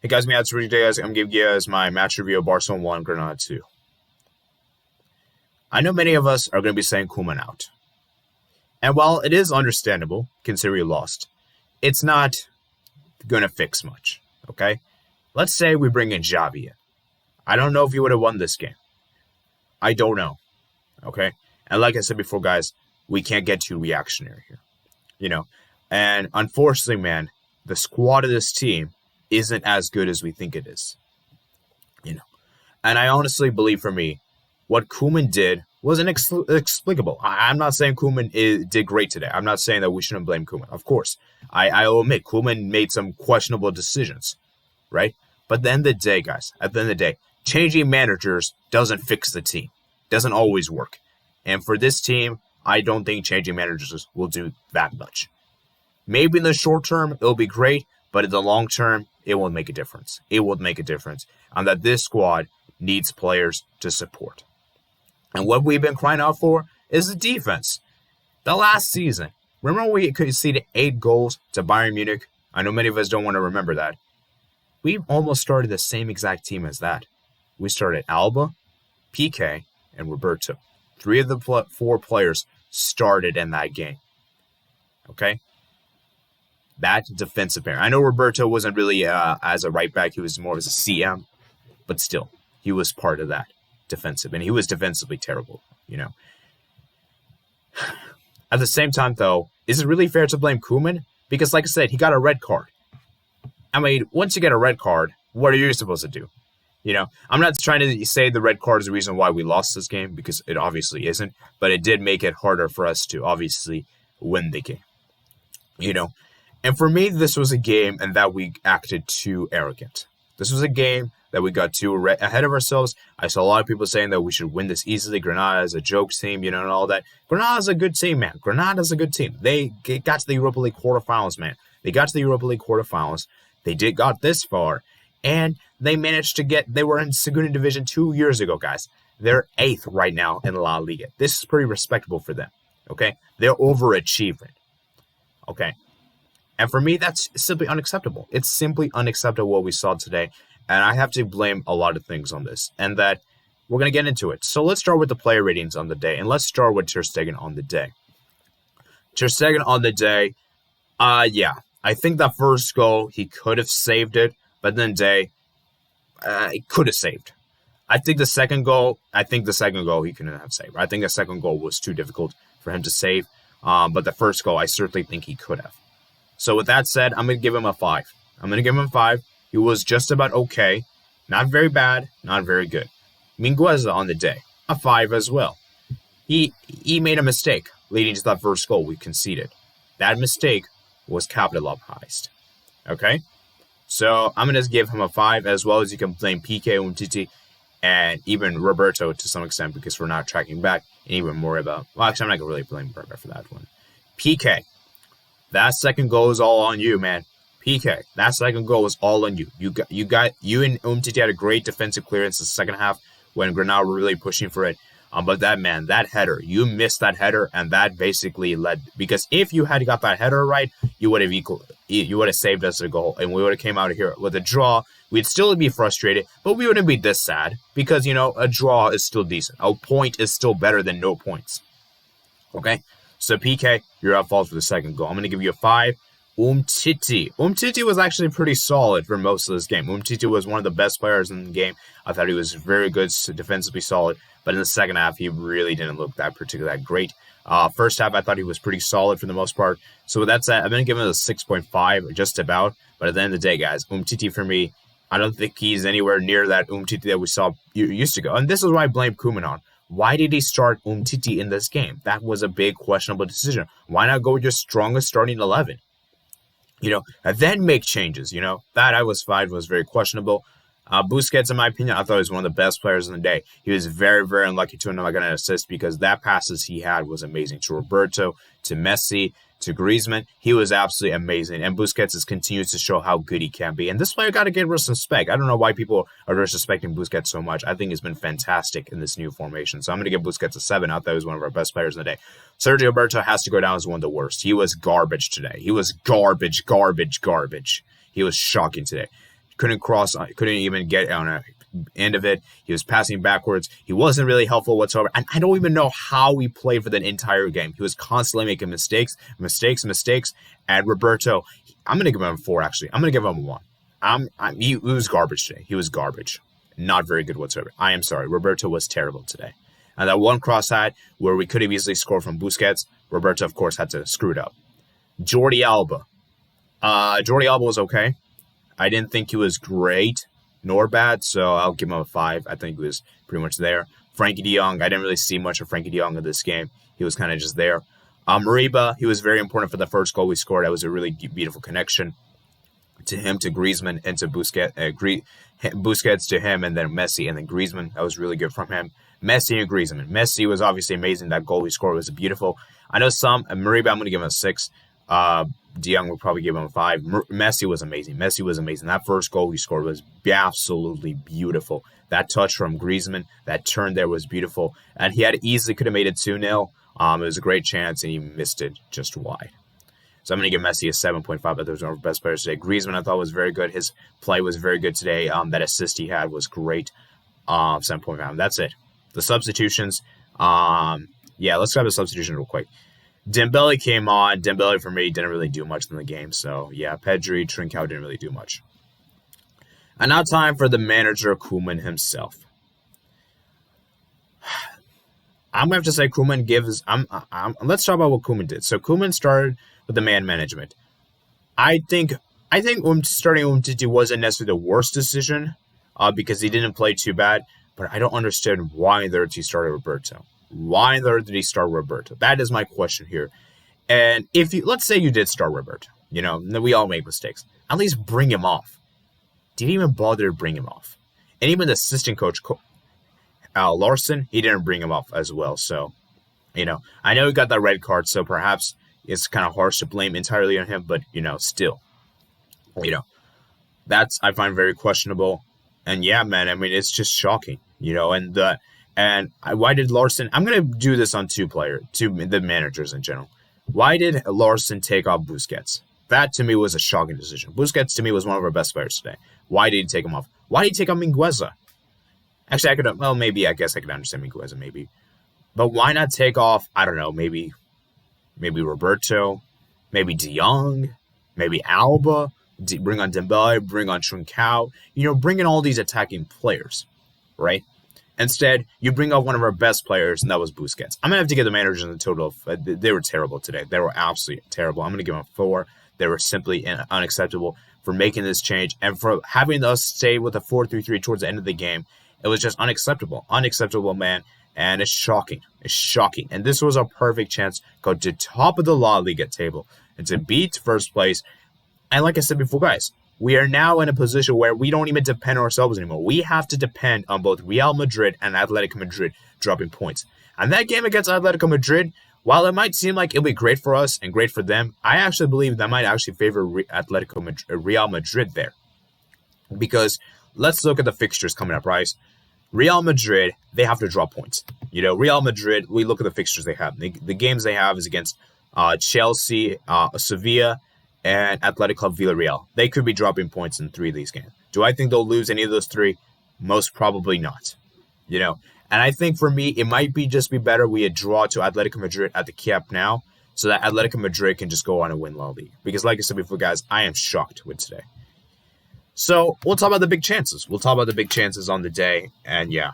Hey guys, me out today, guys. I'm giving you guys my match review of Barcelona 1, Granada 2. I know many of us are going to be saying Koeman out. And while it is understandable, considering you lost, it's not going to fix much, okay? Let's say we bring in Xavi in. I don't know if he would have won this game. I don't know, okay? And like I said before, guys, we can't get too reactionary here, And unfortunately, man, the squad of this team isn't as good as we think it is. And I honestly believe for me, what Koeman did was inexplicable. I'm not saying Koeman did great today. I'm not saying that we shouldn't blame Koeman. Of course, I'll admit Koeman made some questionable decisions, right? But at the end of the day, guys, changing managers doesn't fix the team. Doesn't always work. And for this team, I don't think changing managers will do that much. Maybe in the short term, it'll be great, but in the long term, it won't make a difference. It won't make a difference. And that this squad needs players to support. And what we've been crying out for is the defense. The last season, remember we conceded 8 goals to Bayern Munich? I know many of us don't want to remember that. We almost started the same exact team as that. We started Alba, PK, and Roberto. 3 of the 4 players started in that game. Okay? That defensive pair. I know Roberto wasn't really as a right back. He was more as a CM. But still, he was part of that defensive. And he was defensively terrible. At the same time, though, is it really fair to blame Koeman? Because, like I said, he got a red card. I mean, once you get a red card, what are you supposed to do? I'm not trying to say the red card is the reason why we lost this game, because it obviously isn't. But it did make it harder for us to obviously win the game. And for me, this was a game and that we acted too arrogant. This was a game that we got too ahead of ourselves. I saw a lot of people saying that we should win this easily. Granada is a joke team, and all that. Granada's a good team, man. Granada's a good team. They got to the Europa League quarterfinals, man. They got to the Europa League quarterfinals. They got this far. And they managed to they were in Segunda Division 2 years ago, guys. They're 8th right now in La Liga. This is pretty respectable for them, okay? They're overachieving, okay? And for me, that's simply unacceptable. It's simply unacceptable what we saw today. And I have to blame a lot of things on this. And that we're going to get into it. So let's start with the player ratings on the day. And let's start with Ter Stegen on the day. Ter Stegen on the day, yeah. I think that first goal, he could have saved it. But then he could have saved. I think the second goal he couldn't have saved. I think the second goal was too difficult for him to save. But the first goal, I certainly think he could have. So with that said, I'm going to give him a 5. He was just about okay. Not very bad, not very good. Mingueza on the day, a 5 as well. He made a mistake leading to that first goal we conceded. That mistake was capitalized. Okay? So I'm going to give him a 5, as well as you can blame PK, Umtiti, and even Roberto to some extent, because we're not tracking back, and even more about... Well, actually, I'm not going to really blame Roberto for that one. PK. That second goal is all on you, man. PK, that second goal was all on you. You and Umtiti had a great defensive clearance in the second half when Granada were really pushing for it. But that header, you missed that header, and that basically led, because if you had got that header right, you would have saved us a goal, and we would have came out of here with a draw. We'd still be frustrated, but we wouldn't be this sad, because a draw is still decent. A point is still better than no points. Okay? So PK, you're at fault for the second goal. I'm going to give you a 5. Umtiti was actually pretty solid for most of this game. Umtiti was one of the best players in the game. I thought he was very good, defensively solid. But in the second half, he really didn't look that great. First half, I thought he was pretty solid for the most part. So with that said, I'm going to give him a 6.5, just about. But at the end of the day, guys, Umtiti for me, I don't think he's anywhere near that Umtiti that we saw used to go. And this is why I blame Koeman on. Why did he start Umtiti in this game? That was a big questionable decision. Why not go with your strongest starting 11? And then make changes, That I was fine was very questionable. Busquets, in my opinion, I thought he was one of the best players in the day. He was very, very unlucky to not get an assist, because that passes he had was amazing. To Roberto, to Messi, to Griezmann, he was absolutely amazing. And Busquets continues to show how good he can be. And this player got to get respect. I don't know why people are disrespecting Busquets so much. I think he's been fantastic in this new formation. So I'm going to give Busquets a 7. I thought he was one of our best players in the day. Sergio Roberto has to go down as one of the worst. He was garbage today. He was garbage. He was shocking today. couldn't cross, couldn't even get on a end of it. He was passing backwards. He wasn't really helpful whatsoever. And I don't even know how he played for the entire game. He was constantly making mistakes. And Roberto, I'm going to give him a 4, actually. I'm going to give him a 1. He was garbage today. He was garbage. Not very good whatsoever. I am sorry. Roberto was terrible today. And that one cross had where we could have easily scored from Busquets, Roberto, of course, had to screw it up. Jordi Alba. Jordi Alba was okay. I didn't think he was great nor bad, so I'll give him a 5. I think he was pretty much there. Frankie de Jong, I didn't really see much of Frankie de Jong in this game. He was kind of just there. Mariba, he was very important for the first goal we scored. That was a really beautiful connection to him, to Griezmann, and to Busquets. Busquets to him, and then Messi, and then Griezmann. That was really good from him. Messi and Griezmann. Messi was obviously amazing. That goal we scored was beautiful. I know Mariba, I'm going to give him a 6. De Jong will probably give him a 5. Messi was amazing. That first goal he scored was absolutely beautiful. That touch from Griezmann, that turn there was beautiful. And he could have made it 2-0. It was a great chance, and he missed it just wide. So I'm going to give Messi a 7.5, but those are our best players today. Griezmann, I thought, was very good. His play was very good today. That assist he had was great. 7.5. That's it. The substitutions. Let's grab the substitution real quick. Dembele came on. Dembele, for me, didn't really do much in the game. So, yeah, Pedri, Trincao didn't really do much. And now time for the manager, Koeman himself. I'm going to have to say Koeman gives... let's talk about what Koeman did. So, Koeman started with the man management. I think starting Umtiti wasn't necessarily the worst decision because he didn't play too bad. But I don't understand why on earth he started Roberto. Why on earth did he start Roberto? That is my question here. And let's say you did start Roberto, we all make mistakes. At least bring him off. Didn't even bother to bring him off. And even the assistant coach, Larson, he didn't bring him off as well. So, I know he got that red card, so perhaps it's kind of harsh to blame entirely on him, but, still, that's, I find very questionable. And yeah, man, I mean, it's just shocking, why did Larson? I'm gonna do this on the managers in general. Why did Larson take off Busquets? That to me was a shocking decision. Busquets to me was one of our best players today. Why did he take him off? Why did he take off Mingueza? Actually, I guess I could understand Mingueza, maybe, but why not take off? I don't know, maybe Roberto, maybe De Jong, maybe Alba. Bring on Dembele, bring on Trincao, bring in all these attacking players, right? Instead, you bring up one of our best players, and that was Busquets. I'm going to have to give the managers a total of, they were terrible today. They were absolutely terrible. I'm going to give them a 4. They were simply unacceptable for making this change and for having us stay with a 4-3-3 towards the end of the game. It was just unacceptable. Unacceptable, man. And it's shocking. And this was a perfect chance to go to top of the La Liga table and to beat first place. And like I said before, guys, we are now in a position where we don't even depend on ourselves anymore. We have to depend on both Real Madrid and Atletico Madrid dropping points. And that game against Atletico Madrid, while it might seem like it'll be great for us and great for them, I actually believe that might actually favor Real Madrid there. Because let's look at the fixtures coming up, right? Real Madrid, they have to draw points. Real Madrid, we look at the fixtures they have. The games they have is against Chelsea, Sevilla, and Athletic Club Villarreal. They could be dropping points in 3 of these games. Do I think they'll lose any of those 3? Most probably not. And I think for me, it might be better we draw to Atletico Madrid at the Camp Nou so that Atletico Madrid can just go on and win La Liga. Because like I said before, guys, I am shocked with today. So we'll talk about the big chances. We'll talk about the big chances on the day. And yeah,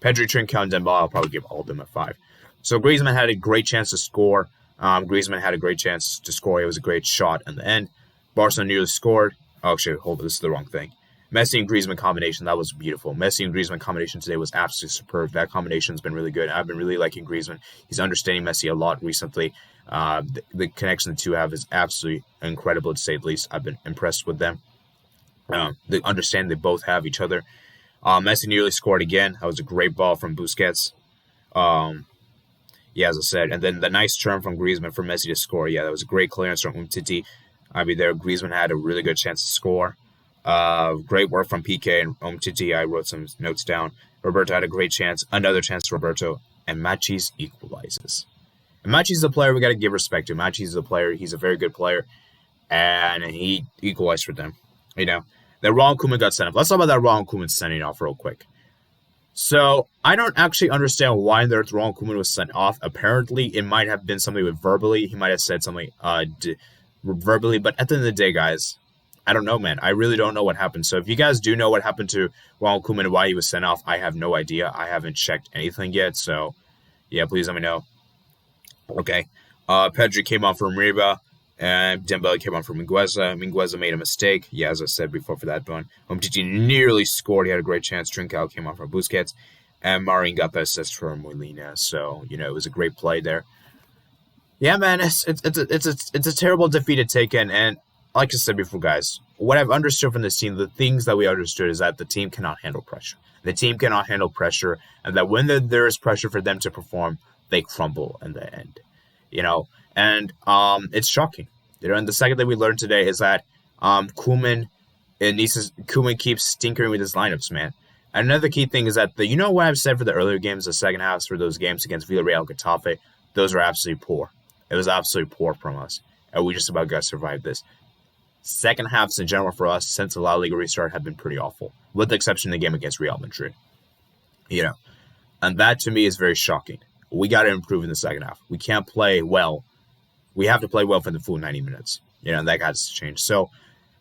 Pedri, Trincao, and Dembele, I'll probably give all of them a 5. So Griezmann had a great chance to score. Griezmann had a great chance to score. It was a great shot in the end. Barcelona nearly scored. Oh, actually, hold on. This is the wrong thing. Messi and Griezmann combination, that was beautiful. Messi and Griezmann combination today was absolutely superb. That combination's been really good. I've been really liking Griezmann. He's understanding Messi a lot recently. The connection the two have is absolutely incredible, to say the least. I've been impressed with them. They understand they both have each other. Messi nearly scored again. That was a great ball from Busquets. As I said, and then the nice turn from Griezmann for Messi to score. Yeah, that was a great clearance from Umtiti. Griezmann had a really good chance to score. Great work from PK and Umtiti. I wrote some notes down. Roberto had a great chance. Another chance to Roberto. And Machis equalizes. And Machis is a player we got to give respect to. Machis is a player. He's a very good player. And he equalized for them. that Ronald Koeman got sent off. Let's talk about that Ronald Koeman sending off real quick. So I don't actually understand why on earth Ronald Koeman was sent off. Apparently, it might have been something with verbally. He might have said something verbally. But at the end of the day, guys, I don't know, man. I really don't know what happened. So if you guys do know what happened to Ronald Koeman and why he was sent off, I have no idea. I haven't checked anything yet. So, yeah, please let me know. Okay. Pedri came on for Muriba, and Dembele came on for Mingueza. Mingueza made a mistake. Yeah, as I said before for that one. Umtiti nearly scored. He had a great chance. Trincao came on for Busquets, and Marin got the assist for Molina. So, it was a great play there. Yeah, man, it's a terrible defeat to take in, and like I said before, guys, what I've understood from this team, the things that we understood is that the team cannot handle pressure. The team cannot handle pressure, and that when there is pressure for them to perform, they crumble in the end. And it's shocking. And the second thing we learned today is that Koeman keeps tinkering with his lineups, man. And another key thing is that what I've said for the earlier games, the second halves for those games against Villarreal, Getafe, those are absolutely poor. It was absolutely poor from us, and we just about got to survive this. Second halves in general for us since the La Liga restart have been pretty awful, with the exception of the game against Real Madrid. And that to me is very shocking. We got to improve in the second half. We can't play well. We have to play well for the full 90 minutes. And that has to change. So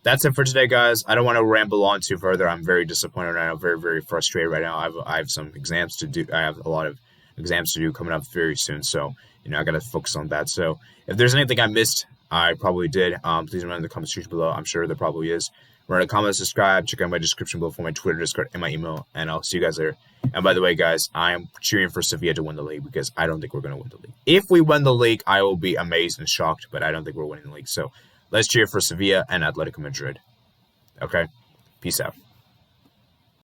that's it for today, guys. I don't want to ramble on too further. I'm very disappointed right now. Very, very frustrated right now. I have some exams to do. I have a lot of exams to do coming up very soon. So, I got to focus on that. So if there's anything I missed, I probably did. Please remember in the comment section below. I'm sure there probably is. Remember to comment, subscribe, check out my description below for my Twitter, Discord, and my email. And I'll see you guys later. And by the way, guys, I am cheering for Sevilla to win the league because I don't think we're going to win the league. If we win the league, I will be amazed and shocked, but I don't think we're winning the league. So let's cheer for Sevilla and Atletico Madrid. Okay? Peace out.